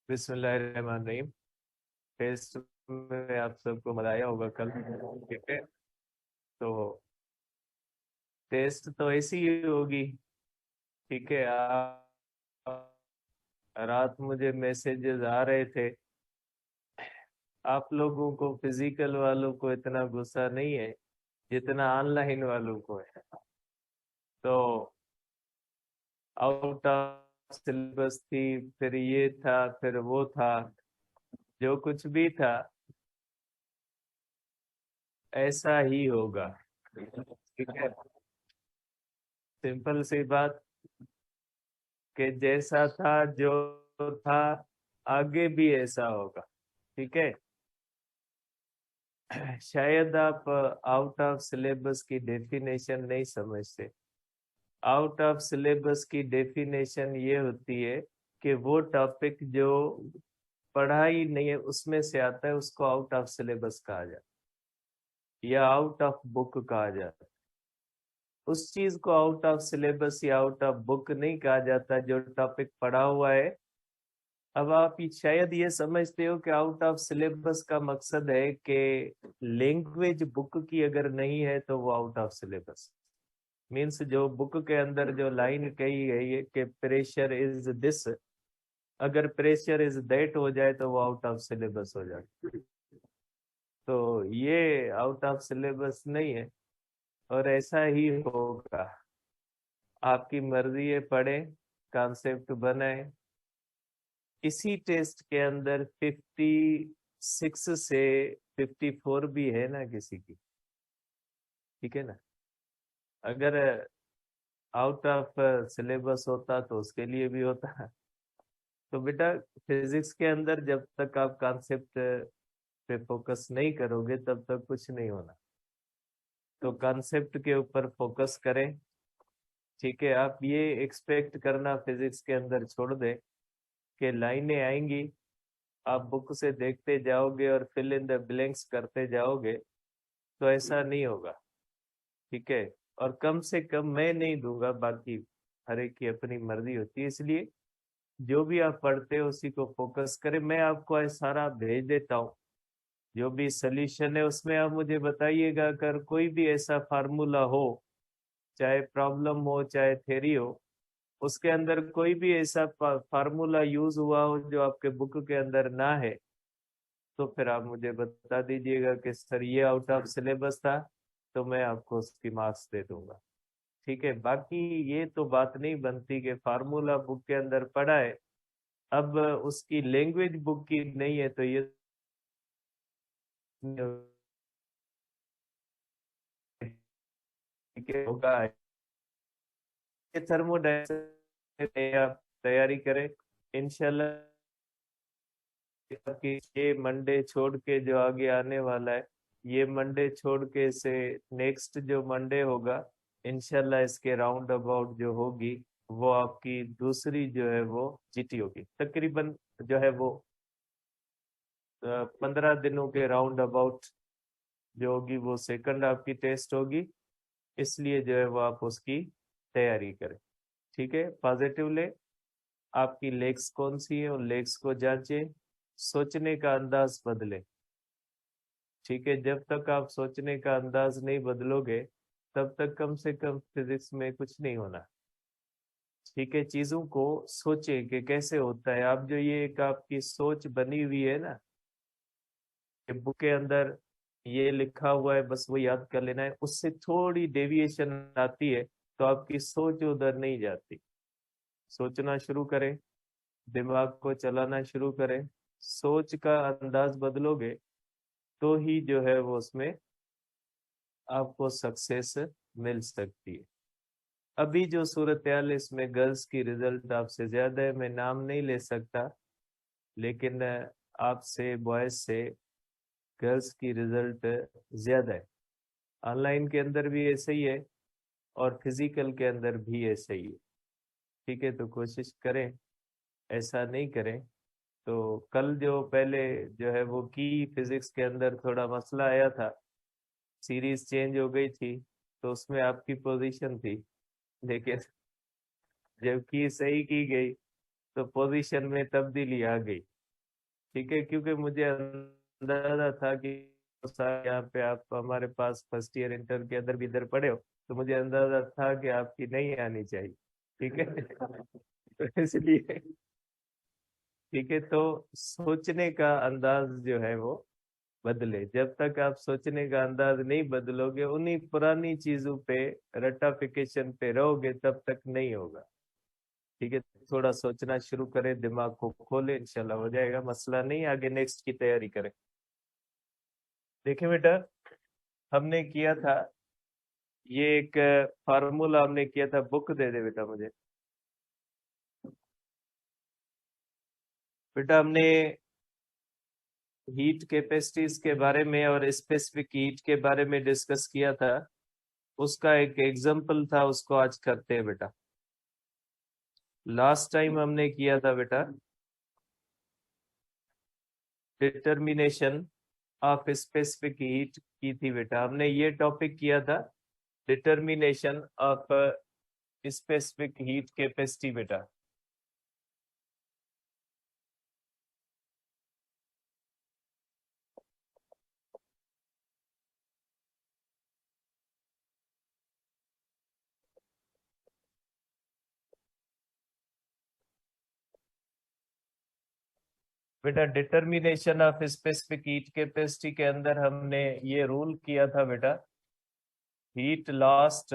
बिस्मिल्लाहिर्रहमानिर्रहीम। टेस्ट में आप सबको मजा आया होगा कल। ठीक है, तो टेस्ट तो ऐसी ही होगी। ठीक है, रात मुझे मैसेजेस आ रहे थे। आप लोगों को फिजिकल वालों को इतना गुस्सा नहीं है जितना ऑनलाइन वालों को है। तो आउट ऑफ सिलेबस थी, फिर ये था, फिर वो था, जो कुछ भी था ऐसा ही होगा। ठीक है, सिंपल सी बात कि जैसा था जो था आगे भी ऐसा होगा। ठीक है, शायद आप आउट ऑफ सिलेबस की डेफिनेशन नहीं समझते। आउट ऑफ सिलेबस की डेफिनेशन ये होती है कि वो टॉपिक जो पढ़ा ही नहीं है उसमें से आता है, उसको आउट ऑफ सिलेबस कहा जाता है या आउट ऑफ बुक कहा जाता है। उस चीज को आउट ऑफ सिलेबस या आउट ऑफ बुक नहीं कहा जाता जो टॉपिक पढ़ा हुआ है। अब आप शायद ये समझते हो कि आउट ऑफ सिलेबस का मकसद है कि लैंग्वेज बुक की अगर नहीं है तो वो आउट ऑफ सिलेबस। मीन्स जो बुक के अंदर जो लाइन कही गई है कि प्रेशर इज दिस, अगर प्रेशर इज दैट हो जाए तो वो आउट ऑफ सिलेबस हो जाए। तो ये आउट ऑफ सिलेबस नहीं है और ऐसा ही होगा। आपकी मर्जी है, पढ़े, कॉन्सेप्ट बनाए। इसी टेस्ट के अंदर 56 से 54 भी है ना किसी की। ठीक है ना, अगर आउट ऑफ सिलेबस होता तो उसके लिए भी होता। तो बेटा, फिजिक्स के अंदर जब तक आप कॉन्सेप्ट पे फोकस नहीं करोगे तब तक कुछ नहीं होना। तो कॉन्सेप्ट के ऊपर फोकस करें। ठीक है, आप ये एक्सपेक्ट करना फिजिक्स के अंदर छोड़ दे कि लाइनें आएंगी, आप बुक से देखते जाओगे और फिल इन द ब्लैंक्स करते जाओगे, तो ऐसा नहीं होगा। ठीक है, और कम से कम मैं नहीं दूंगा, बाकी हर एक की अपनी मर्जी होती है। इसलिए जो भी आप पढ़ते हो उसी को फोकस करें। मैं आपको आज सारा भेज देता हूँ, जो भी सॉल्यूशन है उसमें आप मुझे बताइएगा। अगर कोई भी ऐसा फार्मूला हो, चाहे प्रॉब्लम हो चाहे थ्योरी हो, उसके अंदर कोई भी ऐसा फार्मूला यूज हुआ हो जो आपके बुक के अंदर ना है, तो फिर आप मुझे बता दीजिएगा कि सर ये आउट ऑफ सिलेबस था, तो मैं आपको उसकी मार्क्स दे दूंगा। ठीक है, बाकी ये तो बात नहीं बनती कि फार्मूला बुक के अंदर पड़ा है, अब उसकी लैंग्वेज बुक की नहीं है तो ये ठीक है होगा। ये थर्मोडायनेमिक्स आप तैयारी करें इंशाल्लाह। कि ये मंडे छोड़ के जो आगे आने वाला है, ये मंडे छोड़ के से नेक्स्ट जो मंडे होगा, इंशाल्लाह इसके राउंड अबाउट जो होगी वो आपकी दूसरी जो है वो जीटी होगी। तकरीबन जो है वो 15 दिनों के राउंड अबाउट जो होगी वो सेकंड आपकी टेस्ट होगी। इसलिए जो है वो आप उसकी तैयारी करें। ठीक है, पॉजिटिव ले, आपकी लेग्स कौन सी है उन लेग्स को जांचे, सोचने का अंदाज बदले। ठीक है, जब तक आप सोचने का अंदाज नहीं बदलोगे तब तक कम से कम फिजिक्स में कुछ नहीं होना। ठीक है, चीजों को सोचें कि कैसे होता है। आप जो ये एक आपकी सोच बनी हुई है ना, कि बुक के अंदर ये लिखा हुआ है बस वो याद कर लेना है, उससे थोड़ी डेविएशन आती है तो आपकी सोच उधर नहीं जाती। सोचना शुरू करें, दिमाग को चलाना शुरू करें, सोच का अंदाज बदलोगे तो ही जो है वो उसमें आपको सक्सेस मिल सकती है। अभी जो सूरत हाल है इसमें गर्ल्स की रिजल्ट आपसे ज्यादा है, मैं नाम नहीं ले सकता, लेकिन आपसे बॉयज से गर्ल्स की रिजल्ट ज्यादा है। ऑनलाइन के अंदर भी ऐसे ही है और फिजिकल के अंदर भी ऐसे ही है। ठीक है, तो कोशिश करें ऐसा नहीं करें। तो कल जो पहले जो है वो की फिजिक्स के अंदर थोड़ा मसला आया था, सीरीज चेंज हो गई थी, तो उसमें आपकी पोजीशन थी, लेकिन जब की सही की गई तो पोजीशन में तब्दीली आ गई। ठीक है, क्योंकि मुझे अंदाजा था कि यहाँ पे आप हमारे पास फर्स्ट ईयर इंटर के अंदर भी इधर पढ़े हो, तो मुझे अंदाजा था कि आपकी नहीं आनी चाहिए। ठीक है तो इसलिए ठीक है, तो सोचने का अंदाज जो है वो बदले। जब तक आप सोचने का अंदाज नहीं बदलोगे, उन्हीं पुरानी चीजों पे रट्टाफिकेशन पे रहोगे, तब तक नहीं होगा। ठीक है, थोड़ा सोचना शुरू करें, दिमाग को खोले, इंशाल्लाह हो जाएगा, मसला नहीं। आगे नेक्स्ट की तैयारी करें। देखिए बेटा, हमने किया था ये एक फार्मूला हमने किया था। बुक दे दे बेटा मुझे। बेटा हमने हीट कैपेसिटीज के बारे में और स्पेसिफिक हीट के बारे में डिस्कस किया था। उसका एक एग्जांपल था, उसको आज करते हैं बेटा। लास्ट टाइम हमने किया था बेटा डिटर्मिनेशन ऑफ स्पेसिफिक हीट की थी बेटा। हमने ये टॉपिक किया था, determination of specific heat capacity बेटा। बेटा determination of specific heat capacity के अंदर हमने ये रूल किया था बेटा, heat lost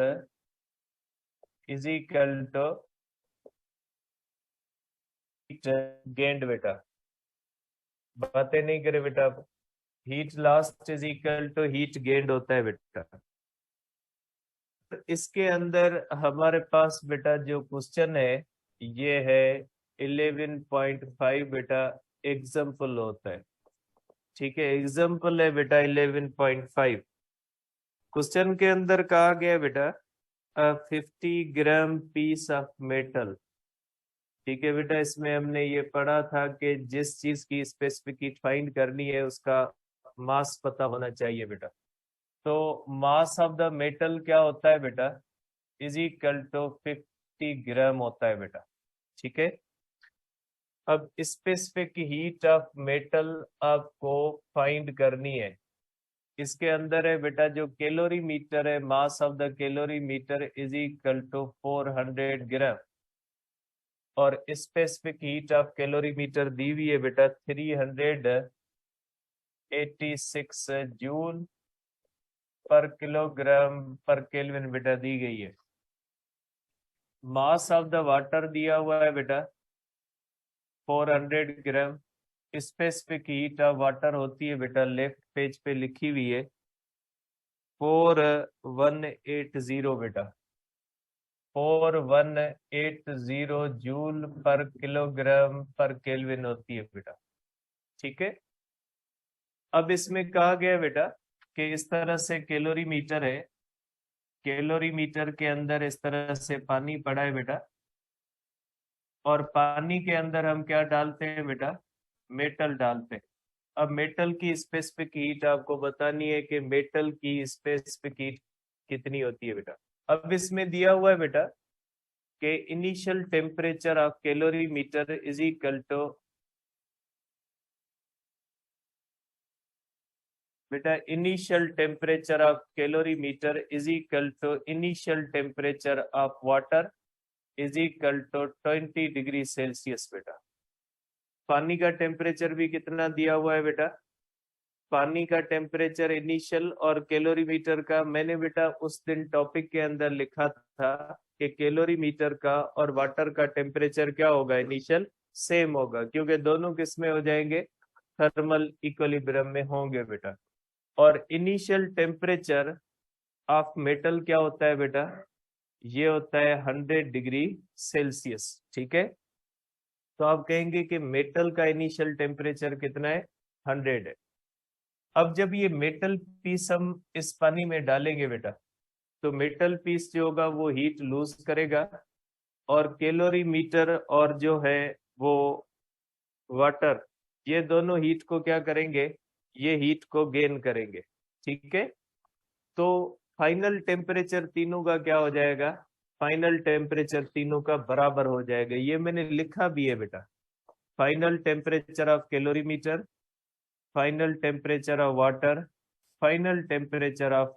is equal to heat gained बेटा। बातें नहीं करे बेटा, heat lost is equal to heat gained होता है बेटा। इसके अंदर हमारे पास बेटा जो क्वेश्चन है ये है 11.5 बेटा, एग्जाम्पल होता है। ठीक है, एग्जाम्पल है बेटा 11.5। क्वेश्चन के अंदर कहा गया बेटा 50 ग्राम पीस ऑफ मेटल। ठीक है बेटा, इसमें हमने ये पढ़ा था कि जिस चीज की स्पेसिफिक हीट फाइंड करनी है उसका मास पता होना चाहिए बेटा। तो मास ऑफ द मेटल क्या होता है बेटा, इज इक्वल टू 50 ग्राम होता है बेटा। ठीक है, अब स्पेसिफिक हीट ऑफ मेटल आपको फाइंड करनी है। इसके अंदर है बेटा जो कैलोरी मीटर है, mass of the calorimeter is equal to 400 gram, और specific heat of calorimeter दी हुई है बेटा 386 जूल पर किलोग्राम पर केल्विन बेटा दी गई है। मास ऑफ द वाटर दिया हुआ है बेटा 400 ग्राम। स्पेसिफिक हीट ऑफ वाटर होती है बेटा, लेफ्ट पेज पे लिखी हुई है 4180 बेटा, 4180 जूल पर किलोग्राम पर केल्विन होती है बेटा। ठीक है, अब इसमें कहा गया बेटा कि इस तरह से कैलोरी मीटर है, कैलोरी मीटर के अंदर इस तरह से पानी पड़ा है बेटा, और पानी के अंदर हम क्या डालते हैं बेटा, मेटल डालते हैं। अब मेटल की स्पेसिफिक हीट आपको बतानी है कि मेटल की स्पेसिफिक हीट कितनी होती है बेटा। अब इसमें दिया हुआ है बेटा कि initial temperature of calorimeter is equal to बेटा initial temperature of calorimeter is equal to initial temperature of water is equal to 20 degree Celsius बेटा। पानी का टेम्परेचर भी कितना दिया हुआ है बेटा, पानी का टेम्परेचर इनिशियल और कैलोरी मीटर का मैंने बेटा उस दिन टॉपिक के अंदर लिखा था कि कैलोरी मीटर का और वाटर का टेम्परेचर क्या होगा, इनिशियल सेम होगा, क्योंकि दोनों किस में हो जाएंगे, थर्मल इक्विलिब्रियम में होंगे बेटा। और इनिशियल टेम्परेचर ऑफ मेटल क्या होता है बेटा, ये होता है 100 डिग्री सेल्सियस। ठीक है, तो आप कहेंगे कि मेटल का इनिशियल टेम्परेचर कितना है, 100 है। अब जब ये मेटल पीस हम इस पानी में डालेंगे बेटा, तो मेटल पीस जो होगा वो हीट लूज करेगा, और कैलोरी मीटर और जो है वो वाटर, ये दोनों हीट को क्या करेंगे, ये हीट को गेन करेंगे। ठीक है, तो फाइनल टेम्परेचर तीनों का क्या हो जाएगा, फाइनल टेम्परेचर तीनों का बराबर हो जाएगा। ये मैंने लिखा भी है बेटा, final temperature of calorimeter, final temperature of water, final temperature of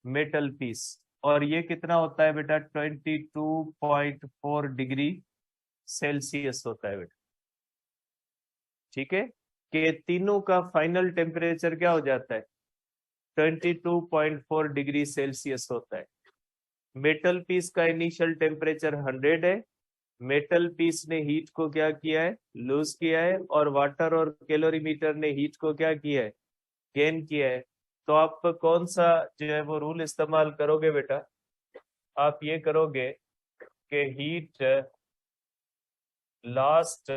metal piece. और ये कितना होता है बेटा? 22.4 डिग्री सेल्सियस होता है बेटा। ठीक है, कि तीनों का फाइनल टेम्परेचर क्या हो जाता है? 22.4 डिग्री सेल्सियस होता है। मेटल पीस का इनिशियल टेम्परेचर 100 है। मेटल पीस ने हीट को क्या किया है? लूज किया है। और वाटर और कैलोरीमीटर ने हीट को क्या किया है? गेन किया है। तो आप कौन सा जो है वो रूल इस्तेमाल करोगे बेटा? आप ये करोगे कि heat lost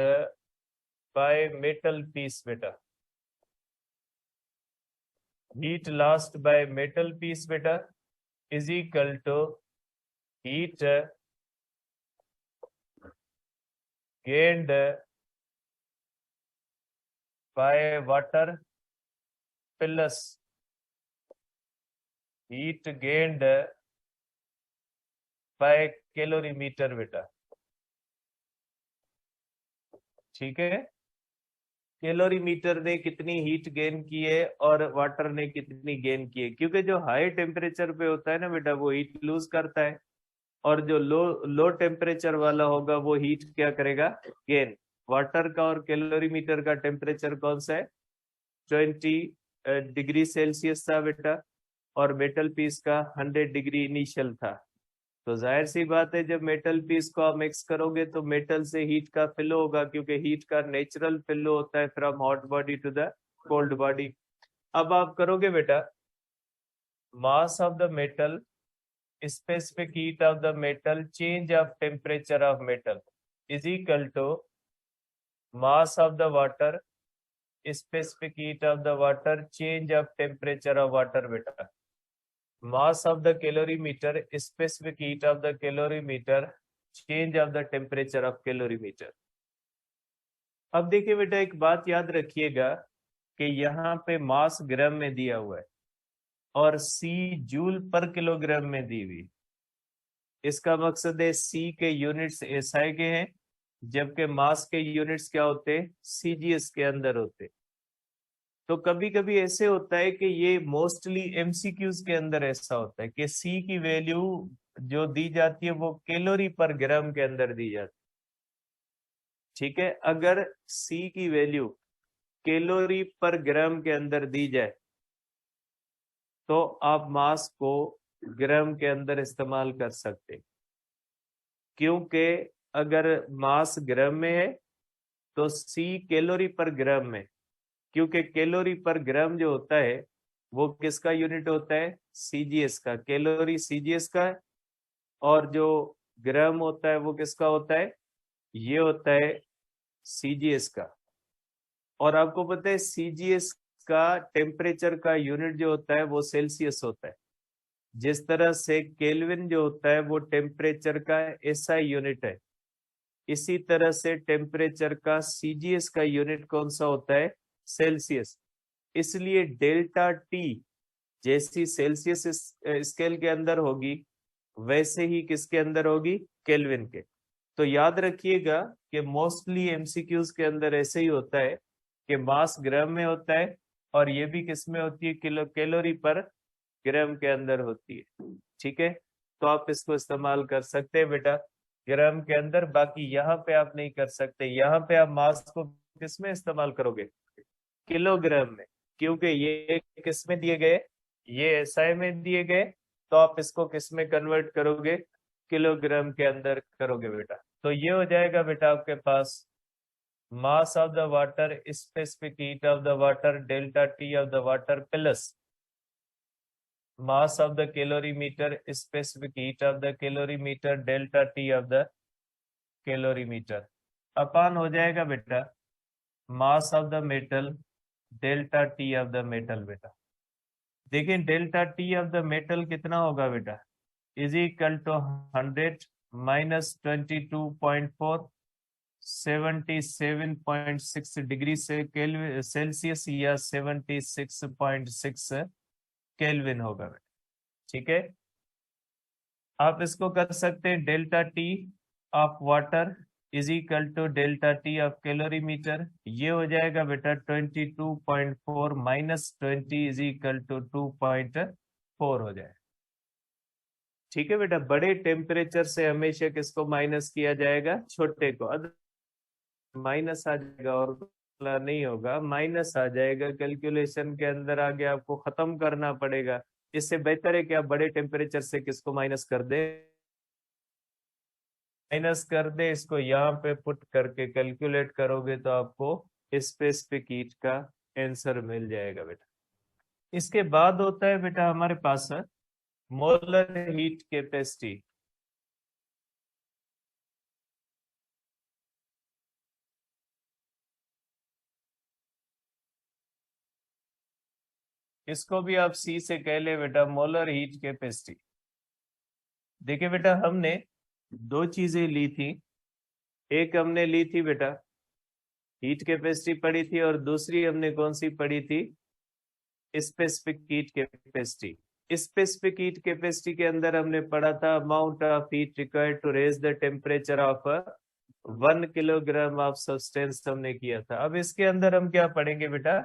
by metal piece बेटा, heat lost by metal piece बेटा is equal to heat gained by water plus heat gained by calorimeter बेटा। ठीक है, कैलोरीमीटर ने कितनी हीट गेन की है और वाटर ने कितनी गेन की है, क्योंकि जो हाई टेम्परेचर पे होता है ना बेटा वो हीट लूज करता है, और जो लो टेम्परेचर वाला होगा वो हीट क्या करेगा? गेन। वाटर का और कैलोरीमीटर का टेम्परेचर कौन सा है? 20 डिग्री सेल्सियस था बेटा, और मेटल पीस का 100 डिग्री इनिशियल था। तो जाहिर सी बात है जब मेटल पीस को आप मिक्स करोगे तो मेटल से हीट का फ्लो होगा, क्योंकि हीट का नेचुरल फ्लो होता है from hot body to the cold body. अब आप करोगे बेटा mass of the metal, specific heat of the metal, change of temperature of metal is equal to mass of the water, specific heat of the water, change of temperature of water beta. Mass of the calorimeter, specific heat of the calorimeter, change of the temperature of calorimeter. अब देखिए बेटा एक बात याद रखिएगा कि यहाँ पे मास ग्राम में दिया हुआ है और सी जूल पर किलोग्राम में दी हुई। इसका मकसद है सी के यूनिट्स एसआई के हैं, जबकि मास के यूनिट्स क्या होते हैं? सीजीएस के अंदर होते। तो कभी कभी ऐसे होता है कि ये मोस्टली एमसीक्यूज के अंदर ऐसा होता है कि सी की वैल्यू जो दी जाती है वो कैलोरी पर ग्राम के अंदर दी जाती है। ठीक है, अगर सी की वैल्यू कैलोरी पर ग्राम के अंदर दी जाए तो आप मास को ग्राम के अंदर इस्तेमाल कर सकते, क्योंकि अगर मास ग्राम में है तो सी कैलोरी पर ग्राम में, क्योंकि कैलोरी पर ग्राम जो होता है वो किसका यूनिट होता है? सीजीएस का। कैलोरी सीजीएस का है, और जो ग्राम होता है वो किसका होता है? ये होता है सीजीएस का। और आपको पता है सीजीएस का टेम्परेचर का यूनिट जो होता है वो सेल्सियस होता है। जिस तरह से केल्विन जो होता है वो टेम्परेचर का एसआई यूनिट है, इसी तरह से टेम्परेचर का सीजीएस का यूनिट कौन सा होता है? सेल्सियस। इसलिए डेल्टा टी जैसी सेल्सियस स्केल के अंदर होगी वैसे ही किसके अंदर होगी? केल्विन के। तो याद रखिएगा कि मोस्टली एमसीक्यूज के अंदर ऐसे ही होता है कि मास ग्राम में होता है, और ये भी किस में होती है? कैलोरी पर ग्राम के अंदर होती है। ठीक है, तो आप इसको इस्तेमाल कर सकते हैं बेटा ग्राम के अंदर। बाकी यहाँ पे आप नहीं कर सकते, यहाँ पे आप मास को किस में इस्तेमाल करोगे? किलोग्राम में, क्योंकि ये किस में दिए गए? ये एसआई में दिए गए, तो आप इसको किस में कन्वर्ट करोगे? किलोग्राम के अंदर करोगे बेटा। तो ये हो जाएगा बेटा आपके पास mass of the water, specific heat of the water, delta T of the water plus mass of the calorimeter, specific heat of the calorimeter, delta T of the calorimeter अपन हो जाएगा बेटा mass of the metal, delta T of the metal बेटा। देखिए delta T of the metal कितना होगा बेटा? Is equal to 100 minus 22.4, 77.6 degree से Celsius या 76.6 केल्विन होगा बेटा। ठीक है, आप इसको कर सकते हैं delta T of water is equal to delta T of calorimeter. ये हो जाएगा बेटा 22.4 माइनस 20 इज इक्वल टू 2.4 हो जाएगा। ठीक है बेटा, बड़े टेम्परेचर से हमेशा किसको माइनस किया जाएगा, छोटे को। माइनस आ जाएगा और नहीं होगा, माइनस आ जाएगा कैलकुलेशन के अंदर, आगे आपको खत्म करना पड़ेगा। इससे बेहतर है कि आप बड़े टेम्परेचर से किसको माइनस कर दे, माइनस कर दे। इसको यहाँ पे पुट करके कैलकुलेट करोगे तो आपको स्पेसिफिक हीट का आंसर मिल जाएगा बेटा। इसके बाद होता है बेटा हमारे पास मोलर हीट कैपेसिटी। इसको भी आप सी से कह ले बेटा, मोलर हीट कैपेसिटी। देखिए बेटा, हमने दो चीजें ली थी। एक हमने ली थी बेटा हीट कैपेसिटी पढ़ी थी, और दूसरी हमने कौन सी पढ़ी थी, specific heat capacity. Specific heat capacity के अंदर हमने पढ़ा था amount of heat required to raise the temperature of 1 kilogram of substance हमने किया था। अब इसके अंदर हम क्या पढ़ेंगे बेटा,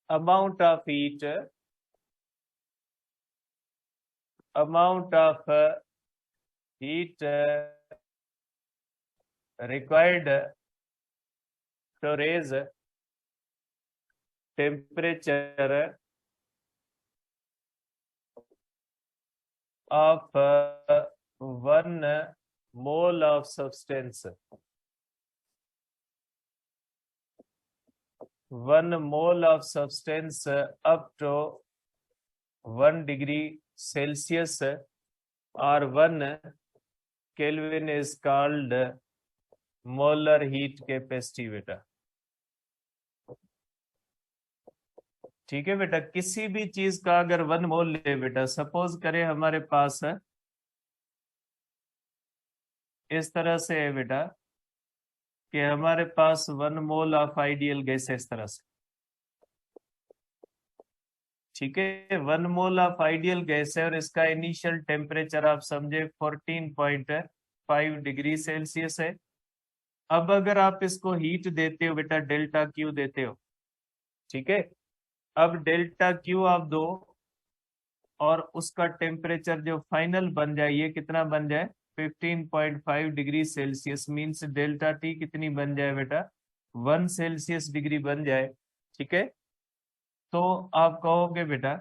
amount of heat, amount of heat required to raise temperature of 1 mole of substance, 1 mole of substance up to 1 degree Celsius or 1 Kelvin is called molar heat capacity बेटा। ठीक है बेटा, किसी भी चीज का अगर 1 मोल ले बेटा, सपोज करें हमारे पास इस तरह से है बेटा कि हमारे पास 1 मोल ऑफ आइडियल गैस है इस तरह से। ठीक है, 1 मोल ऑफ आइडियल गैस है और इसका इनिशियल टेम्परेचर आप समझे 14.5 डिग्री सेल्सियस है। अब अगर आप इसको हीट देते हो बेटा, डेल्टा क्यू देते हो, ठीक है। अब डेल्टा क्यू आप दो और उसका टेम्परेचर जो फाइनल बन जाए, ये कितना बन जाए 15.5 degree Celsius, means delta T कितनी बन जाए बेटा 1 सेल्सियस डिग्री बन जाए। ठीक है, तो आप कहोगे बेटा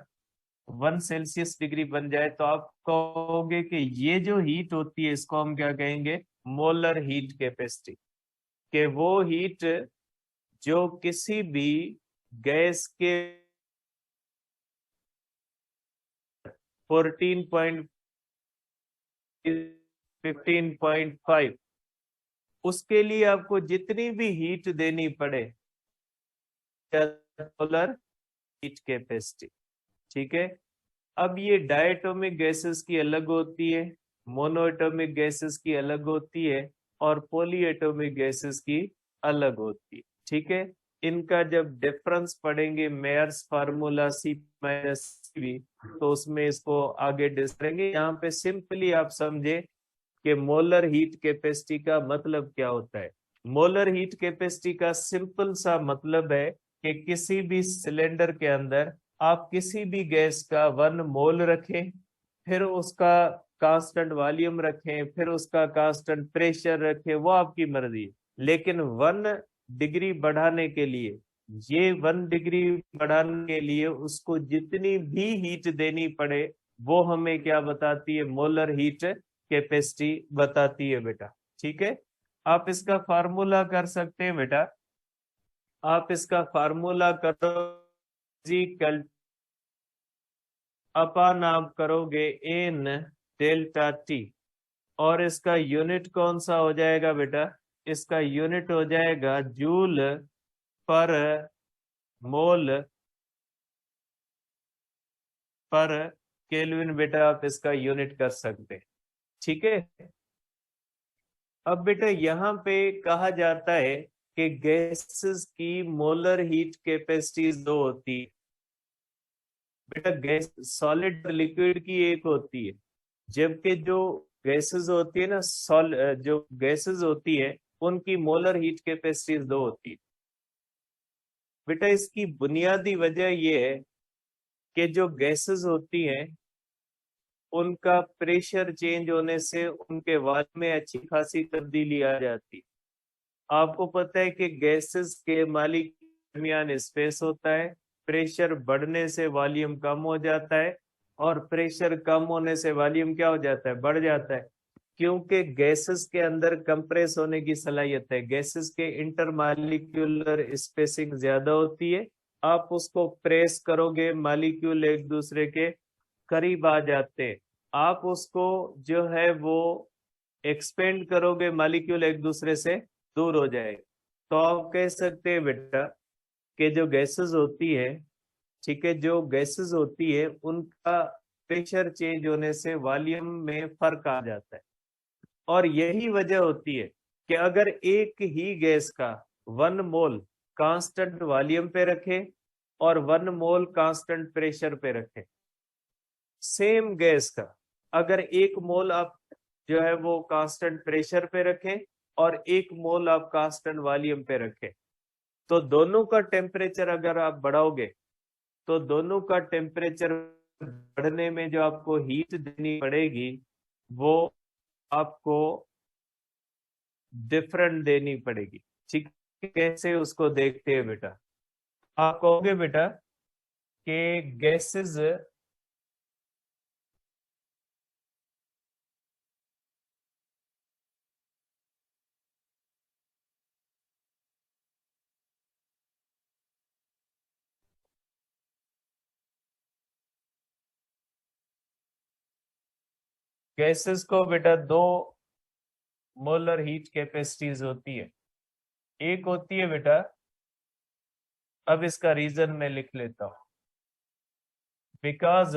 1 सेल्सियस डिग्री बन जाए, तो आप कहोगे कि ये जो हीट होती है इसको हम क्या कहेंगे, मोलर हीट कैपेसिटी। कि वो हीट जो किसी भी गैस के 15.5 उसके लिए आपको जितनी भी हीट देनी पड़े, मोलर हीट कैपेसिटी। ठीक है, अब ये डायटोमिक गैसेस की अलग होती है, मोनोएटोमिक गैसेस की अलग होती है, और पॉलीएटोमिक गैसेस की अलग होती है। ठीक है, इनका जब डिफरेंस पढ़ेंगे Mayer's formula C minus CV, तो उसमें इसको आगे डिस्कस करेंगे। यहाँ पे सिंपली आप समझे कि मोलर हीट कैपेसिटी का मतलब क्या होता है। मोलर हीट कैपेसिटी का सिंपल सा मतलब है कि किसी भी सिलेंडर के अंदर आप किसी भी गैस का 1 मोल रखें, फिर उसका कांस्टेंट वॉल्यूम रखें, फिर उसका कांस्टेंट प्रेशर रखें, वो आपकी मर्जी है। लेकिन 1 डिग्री बढ़ाने के लिए, ये 1 डिग्री बढ़ाने के लिए उसको जितनी भी हीट देनी पड़े, वो हमें क्या बताती है, मोलर हीट कैपेसिटी बताती है बेटा। ठीक है, आप इसका फार्मूला कर सकते हैं बेटा, आप इसका फार्मूला करो जी कल अपन आप करोगे एन डेल्टा टी, और इसका यूनिट कौन सा हो जाएगा बेटा, इसका यूनिट हो जाएगा जूल पर मोल पर केल्विन बेटा, आप इसका यूनिट कर सकते हैं। ठीक है, अब बेटा यहाँ पे कहा जाता है कि गैसेस की मोलर हीट कैपेसिटी दो होती है बेटा, गैस सॉलिड लिक्विड की एक होती है, जबकि जो गैसेस होती है ना, जो गैसेस होती है उनकी मोलर हीट कैपेसिटीज 2 होती है। बेटा इसकी बुनियादी वजह ये है कि जो गैसेस होती हैं उनका प्रेशर चेंज होने से उनके वॉल्यूम में अच्छी खासी तब्दीली आ जाती है। आपको पता है कि गैसेस के मालिक के दरमियान स्पेस होता है, प्रेशर बढ़ने से वॉल्यूम कम हो जाता है और प्रेशर कम होने से वॉल्यूम क्या हो जाता है, बढ़ जाता है। क्योंकि गैसेस के अंदर कंप्रेस होने की सलाहियत है, गैसेस के इंटरमॉलिक्यूलर स्पेसिंग ज्यादा होती है। आप उसको प्रेस करोगे, मॉलिक्यूल एक दूसरे के करीब आ जाते हैं। आप उसको जो है वो एक्सपेंड करोगे, मॉलिक्यूल एक दूसरे से दूर हो जाएगा। तो आप कह सकते हैं बेटा कि जो गैसेस होती है, ठीक है, जो गैसेस होती है उनका प्रेशर चेंज होने से वॉल्यूम में फर्क आ जाता है। और यही वजह होती है कि अगर एक ही गैस का 1 मोल कांस्टेंट वॉल्यूम पे रखे और 1 मोल कांस्टेंट प्रेशर पे रखे, सेम गैस का अगर 1 मोल आप जो है वो कांस्टेंट प्रेशर पे रखें और 1 मोल आप कांस्टेंट वॉल्यूम पे रखें, तो दोनों का टेम्परेचर अगर आप बढ़ाओगे तो दोनों का टेम्परेचर बढ़ने में जो आपको हीट देनी पड़ेगी वो आपको डिफरेंट देनी पड़ेगी। ठीक है, कैसे उसको देखते हैं बेटा। आप कहोगे बेटा कि गैसेस गैसेस को बेटा 2 मोलर हीट कैपेसिटीज होती है। एक होती है बेटा, अब इसका रीजन मैं लिख लेता हूं, because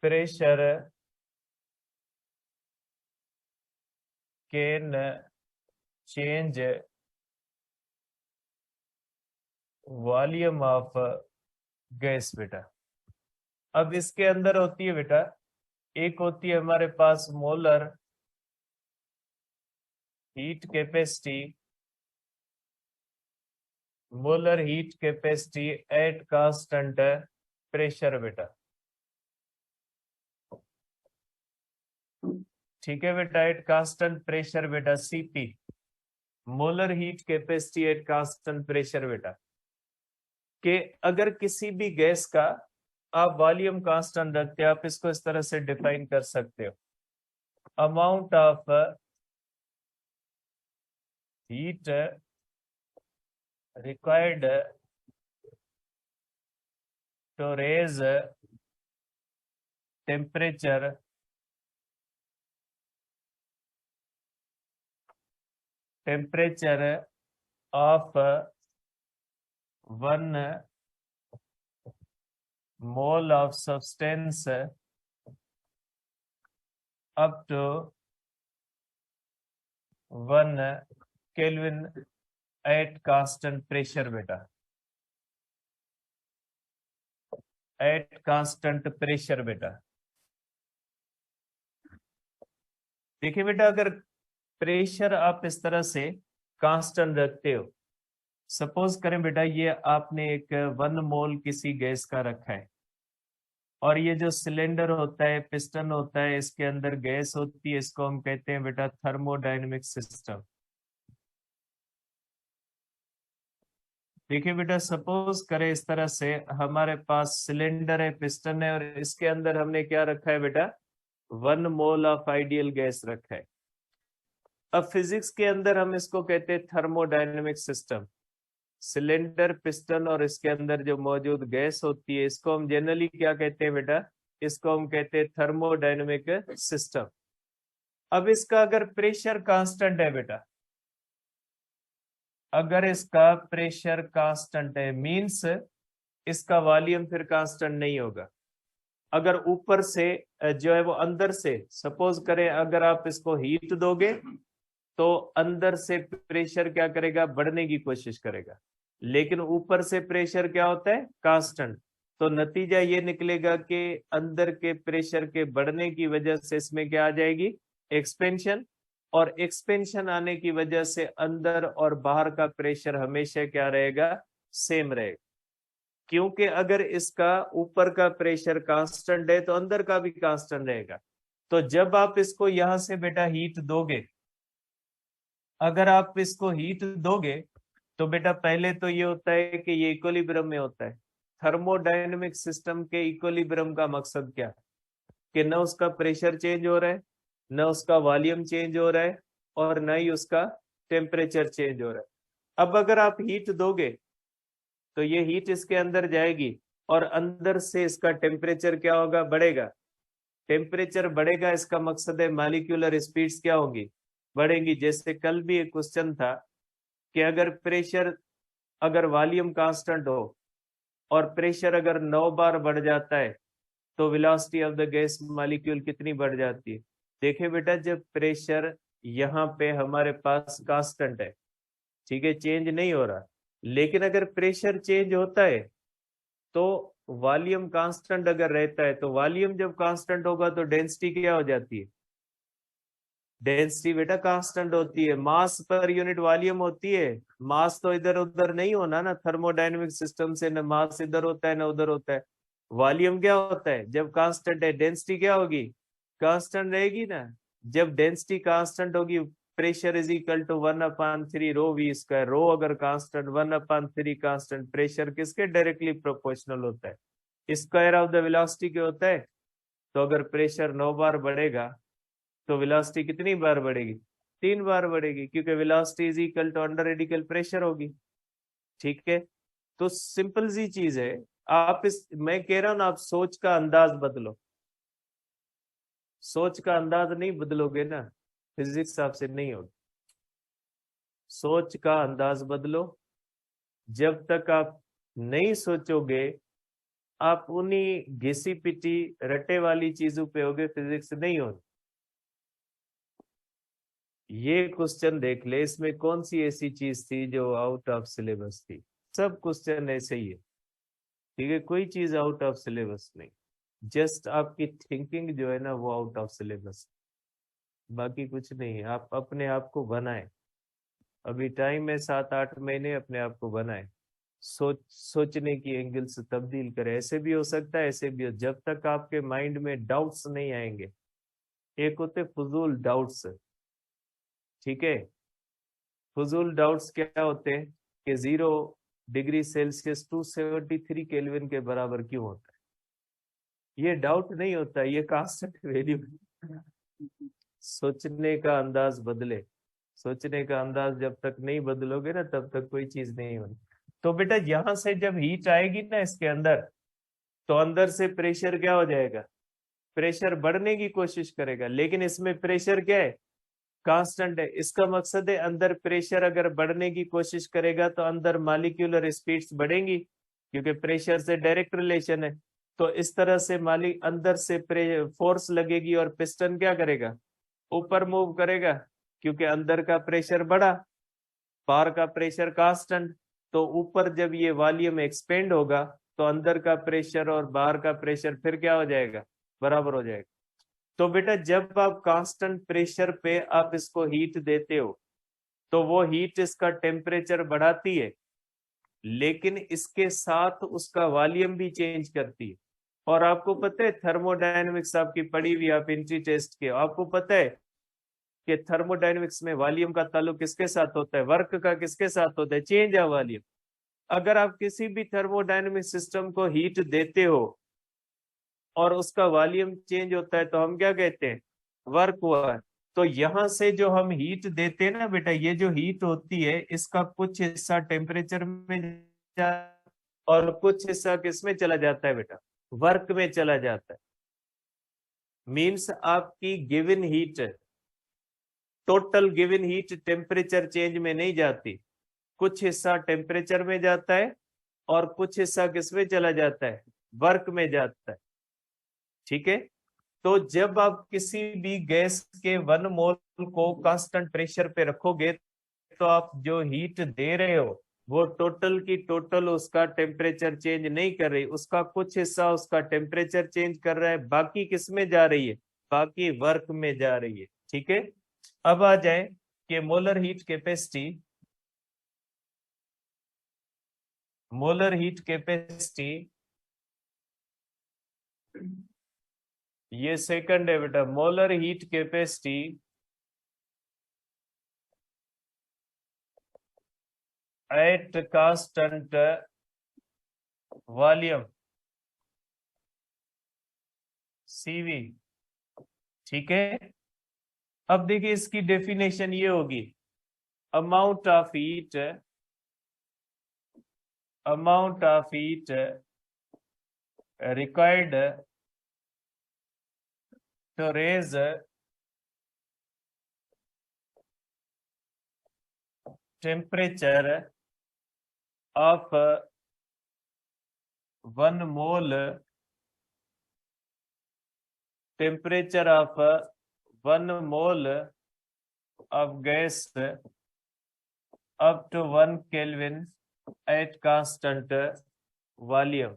pressure can change volume of gas बेटा। अब इसके अंदर होती है बेटा, एक होती है हमारे पास molar heat capacity, molar heat capacity at constant pressure बेटा। ठीक है बेटा, एट कांस्टेंट प्रेशर बेटा, CP, molar heat capacity at constant pressure बेटा। कि अगर किसी भी गैस का आप वॉल्यूम कांस्टेंट रखते हैं, आप इसको इस तरह से डिफाइन कर सकते हो, amount of heat required to raise temperature of 1 mole of substance up to 1 Kelvin at constant pressure बेटा, एट कांस्टेंट प्रेशर बेटा। देखिए बेटा, अगर प्रेशर आप इस तरह से कांस्टेंट रखते हो, सपोज करें बेटा ये आपने एक 1 मोल किसी गैस का रखा है और ये जो सिलेंडर होता है, पिस्टन होता है, इसके अंदर गैस होती है, इसको हम कहते हैं बेटा थर्मोडायनेमिक सिस्टम। देखिए बेटा, सपोज करें इस तरह से हमारे पास सिलेंडर है, पिस्टन है और इसके अंदर हमने क्या रखा है बेटा, 1 मोल ऑफ आइडियल गैस रखा है। अब फिजिक्स के अंदर हम इसको कहते हैं थर्मोडायनेमिक सिस्टम। सिलेंडर, पिस्टन और इसके अंदर जो मौजूद गैस होती है, इसको हम जनरली क्या कहते हैं बेटा, इसको हम कहते हैं थर्मोडायनेमिक सिस्टम। अब इसका अगर प्रेशर कांस्टेंट है बेटा, अगर इसका प्रेशर कांस्टेंट है मींस इसका वॉल्यूम फिर कांस्टेंट नहीं होगा। अगर ऊपर से जो है वो अंदर से, सपोज करें अगर आप इसको हीट दोगे तो अंदर से प्रेशर क्या करेगा, बढ़ने की कोशिश करेगा। लेकिन ऊपर से प्रेशर क्या होता है, कांस्टेंट। तो नतीजा ये निकलेगा कि अंदर के प्रेशर के बढ़ने की वजह से इसमें क्या आ जाएगी, एक्सपेंशन। और एक्सपेंशन आने की वजह से अंदर और बाहर का प्रेशर हमेशा क्या रहेगा, सेम रहेगा। क्योंकि अगर इसका ऊपर का प्रेशर कांस्टेंट है तो अंदर का भी कांस्टेंट रहेगा। तो जब आप इसको यहां से बेटा हीट दोगे, अगर आप इसको हीट दोगे तो बेटा पहले तो ये होता है कि ये इक्विलिब्रियम में होता है। थर्मोडायनेमिक सिस्टम के इक्विलिब्रियम का मकसद क्या, कि न उसका प्रेशर चेंज हो रहा है, न उसका वॉल्यूम चेंज हो रहा है, और न ही उसका टेम्परेचर चेंज हो रहा है। अब अगर आप हीट दोगे तो ये हीट इसके अंदर जाएगी और अंदर से इसका टेम्परेचर क्या होगा, बढ़ेगा। टेम्परेचर बढ़ेगा, इसका मकसद है मॉलिक्यूलर स्पीड्स क्या होंगी, बढ़ेंगी। जैसे कल भी एक क्वेश्चन था कि अगर प्रेशर, अगर वॉल्यूम कांस्टेंट हो और प्रेशर अगर 9 बार बढ़ जाता है तो velocity of the gas molecule कितनी बढ़ जाती है। देखिए बेटा, जब प्रेशर यहाँ पे हमारे पास कांस्टेंट है, ठीक है, चेंज नहीं हो रहा, लेकिन अगर प्रेशर चेंज होता है तो वॉल्यूम कांस्टेंट अगर रहता है, तो वॉल्यूम जब कांस्टेंट होगा तो डेंसिटी क्या हो जाती है, डेंसिटी बेटा कांस्टेंट होती है। मास पर यूनिट वॉल्यूम होती है, मास तो इधर उधर नहीं होना ना, थर्मोडायनेमिक सिस्टम से न मास इधर होता है ना उधर होता है। वॉल्यूम क्या होता है, जब कांस्टेंट है डेंसिटी क्या होगी, कांस्टेंट रहेगी ना। जब डेंसिटी कांस्टेंट होगी, pressure is equal to 1/3 rho V square. Rho अगर कांस्टेंट, 1/3 कांस्टेंट, प्रेशर किसके डायरेक्टली प्रोपोर्शनल होता है, स्क्वायर ऑफ द वेलोसिटी के होता है। तो अगर प्रेशर 9 बार बढ़ेगा तो वेलोसिटी कितनी बार बढ़ेगी, 3 बार बढ़ेगी, क्योंकि velocity is equal to under radical pressure होगी। ठीक है, तो सिंपल सी चीज है। आप इस, मैं कह रहा हूं ना, आप सोच का अंदाज बदलो। सोच का अंदाज नहीं बदलोगे ना, फिजिक्स आपसे नहीं होगी। सोच का अंदाज बदलो। जब तक आप नहीं सोचोगे, आप उन्हीं घिसी पिटी रटे वाली चीजों पे होगे, फिजिक्स नहीं होगी। ये क्वेश्चन देख ले, इसमें कौन सी ऐसी चीज थी जो आउट ऑफ सिलेबस थी। सब क्वेश्चन ऐसे ही है, ठीक है, कोई चीज आउट ऑफ सिलेबस नहीं। जस्ट आपकी थिंकिंग जो है ना वो आउट ऑफ सिलेबस, बाकी कुछ नहीं है। आप अपने आप को बनाए, अभी टाइम है 7-8 महीने, अपने आप को बनाए। सोचने की एंगल्स तब्दील करें। ऐसे भी हो सकता है, ऐसे भी हो। जब तक आपके माइंड में डाउट्स नहीं आएंगे, एक होते फजूल डाउट्स, ठीक है, फजूल डाउट्स क्या होते हैं कि 0 डिग्री सेल्सियस 273 केल्विन के बराबर क्यों होता है, ये डाउट नहीं होता, ये कांस्टेंट वैल्यू। सोचने का अंदाज बदले। सोचने का अंदाज जब तक नहीं बदलोगे ना, तब तक कोई चीज नहीं होगी। तो बेटा यहां से जब हीट आएगी ना इसके अंदर, तो अंदर से प्रेशर क्या हो जाएगा, प्रेशर बढ़ने की कोशिश करेगा। लेकिन इसमें प्रेशर क्या है, कांस्टेंट है। इसका मकसद है अंदर प्रेशर अगर बढ़ने की कोशिश करेगा तो अंदर मॉलिक्यूलर स्पीड्स बढ़ेंगी, क्योंकि प्रेशर से डायरेक्ट रिलेशन है। तो इस तरह से अंदर से फोर्स लगेगी और पिस्टन क्या करेगा, ऊपर मूव करेगा, क्योंकि अंदर का प्रेशर बढ़ा, बाहर का प्रेशर कांस्टेंट। तो ऊपर जब ये वॉल्यूम एक्सपेंड होगा तो अंदर का प्रेशर और बाहर का प्रेशर फिर क्या हो जाएगा, बराबर हो जाएगा। तो बेटा जब आप कांस्टेंट प्रेशर पे आप इसको हीट देते हो तो वो हीट इसका टेम्परेचर बढ़ाती है, लेकिन इसके साथ उसका वॉल्यूम भी चेंज करती है। और आपको पता है थर्मोडायनेमिक्स आपकी पढ़ी हुई, आप एंट्री टेस्ट के, आपको पता है कि थर्मोडायनेमिक्स में वॉल्यूम का ताल्लुक किसके साथ होता है, वर्क का किसके साथ होता है, चेंज ऑफ वॉल्यूम। अगर आप किसी भी थर्मोडायनेमिक सिस्टम को हीट देते हो और उसका वॉल्यूम चेंज होता है तो हम क्या कहते हैं, वर्क हुआ है। तो यहां से जो हम हीट देते हैं ना बेटा, ये जो हीट होती है इसका कुछ हिस्सा टेम्परेचर में और कुछ हिस्सा किसमें चला जाता है बेटा, वर्क में चला जाता है। मीन्स आपकी given heat, total given heat temperature change में नहीं जाती, कुछ हिस्सा टेम्परेचर में जाता है और कुछ हिस्सा किसमें चला जाता है, वर्क में जाता है। ठीक है, तो जब आप किसी भी गैस के 1 मोल को कांस्टेंट प्रेशर पे रखोगे तो आप जो हीट दे रहे हो वो टोटल की टोटल उसका टेम्परेचर चेंज नहीं कर रही, उसका कुछ हिस्सा उसका टेम्परेचर चेंज कर रहा है, बाकी किस में जा रही है, बाकी वर्क में जा रही है। ठीक है, अब आ जाए कि molar heat capacity, molar heat capacity ये सेकंड है बेटा, molar heat capacity at constant volume CV. ठीक है, अब देखिए इसकी डेफिनेशन ये होगी, amount of heat, amount of heat required to raise temperature of 1 mole, temperature of 1 mole of gas up to 1 Kelvin at constant volume.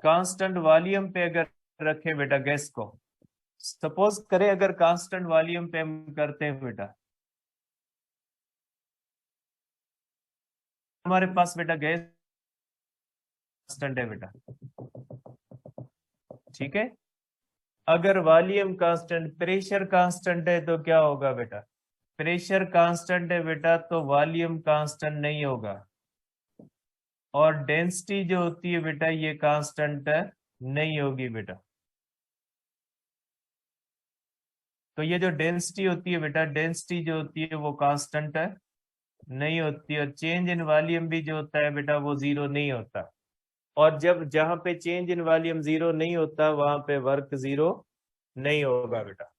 Constant volume पे अगर रखे बेटा गैस को, सपोज करें अगर कांस्टेंट वॉल्यूम पे हम करते हैं बेटा, हमारे पास बेटा गैस कांस्टेंट है बेटा। ठीक है, अगर वॉल्यूम कांस्टेंट, प्रेशर कांस्टेंट है तो क्या होगा बेटा, प्रेशर कांस्टेंट है बेटा तो वॉल्यूम कांस्टेंट नहीं होगा, और डेंसिटी जो होती है बेटा ये कांस्टेंट नहीं होगी बेटा। तो ये जो डेंसिटी होती है बेटा, डेंसिटी जो होती है वो कांस्टेंट नहीं होती, और चेंज इन वॉल्यूम भी जो होता है बेटा वो जीरो नहीं होता। और जब जहां पे चेंज इन वॉल्यूम जीरो नहीं होता वहां पे वर्क जीरो नहीं होगा बेटा।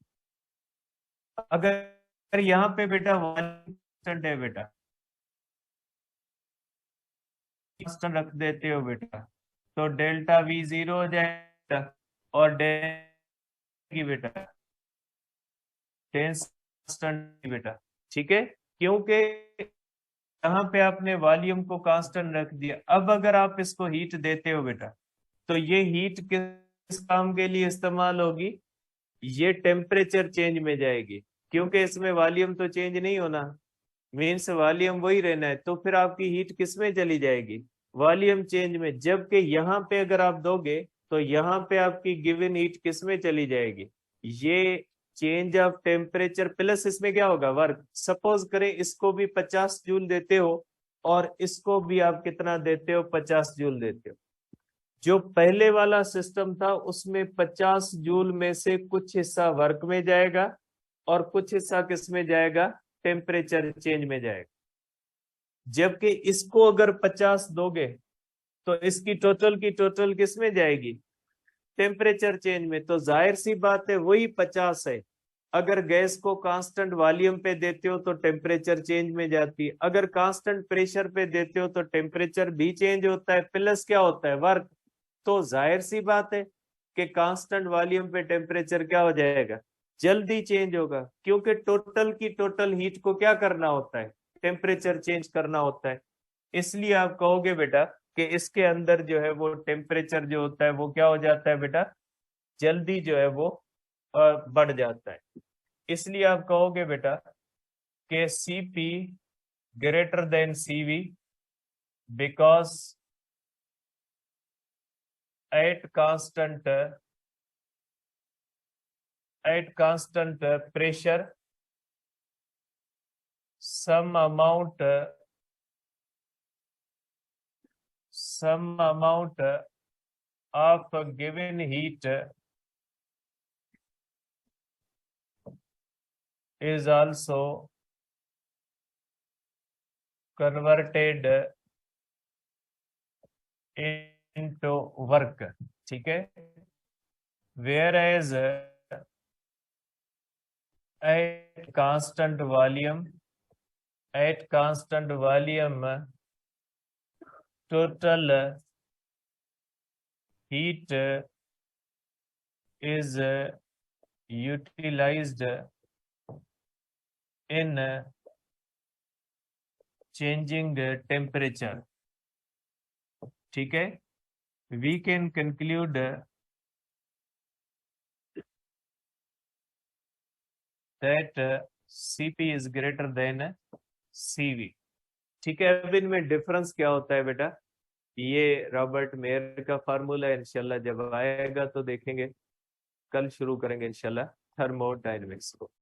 अगर यहाँ पे बेटा वॉल्यूम कांस्टेंट है बेटा, कांस्टेंट रख देते हो बेटा, तो डेल्टा वी जीरो हो जाएगा, और की बेटा टेंस कांस्टेंट बेटा। ठीक है, क्योंकि यहाँ पे आपने वॉल्यूम को कांस्टेंट रख दिया। अब अगर आप इसको हीट देते हो बेटा, तो ये हीट किस काम के लिए इस्तेमाल होगी, ये टेम्परेचर चेंज में जाएगी, क्योंकि इसमें वॉल्यूम तो चेंज नहीं होना, मीन्स वॉल्यूम वही रहना है, तो फिर आपकी हीट किस में चली जाएगी, वॉल्यूम चेंज में। जबकि यहाँ पे अगर आप दोगे तो यहाँ पे आपकी गिवन हीट किस में चली जाएगी, ये चेंज ऑफ टेम्परेचर प्लस इसमें क्या होगा वर्क। सपोज करें इसको भी 50 जूल देते हो और इसको भी आप कितना देते हो, 50 जूल देते हो। जो पहले वाला सिस्टम था उसमें 50 जूल में से कुछ हिस्सा वर्क में जाएगा और कुछ हिस्सा किस में जाएगा, टेम्परेचर चेंज में जाएगा। जबकि इसको अगर 50 दोगे तो इसकी टोटल की टोटल किस में जाएगी, टेम्परेचर चेंज में। तो जाहिर सी बात है वही 50 है। अगर गैस को कांस्टेंट वॉल्यूम पे देते हो तो टेम्परेचर चेंज में जाती है, अगर कांस्टेंट प्रेशर पे देते हो तो टेम्परेचर भी चेंज होता है, प्लस क्या होता है वर्क। तो जाहिर सी बात है कि कांस्टेंट वॉल्यूम पे टेम्परेचर क्या हो जाएगा, जल्दी चेंज होगा, क्योंकि टोटल की टोटल हीट को क्या करना होता है, टेम्परेचर चेंज करना होता है। इसलिए आप कहोगे बेटा कि इसके अंदर जो है वो टेम्परेचर जो होता है वो क्या हो जाता है बेटा, जल्दी जो है वो बढ़ जाता है। इसलिए आप कहोगे बेटा कि Cp greater than Cv, because at constant pressure some amount of given heat is also converted into work। ठीक है, whereas at constant volume total heat is utilized in changing temperature. ठीक है, we can conclude that Cp is greater than Cv. ठीक है, अब इनमें difference क्या होता है बेटा? ये रॉबर्ट मेयर का फार्मूला है, इंशाल्लाह जब आएगा तो देखेंगे। कल शुरू करेंगे इंशाल्लाह थर्मोडायनेमिक्स को।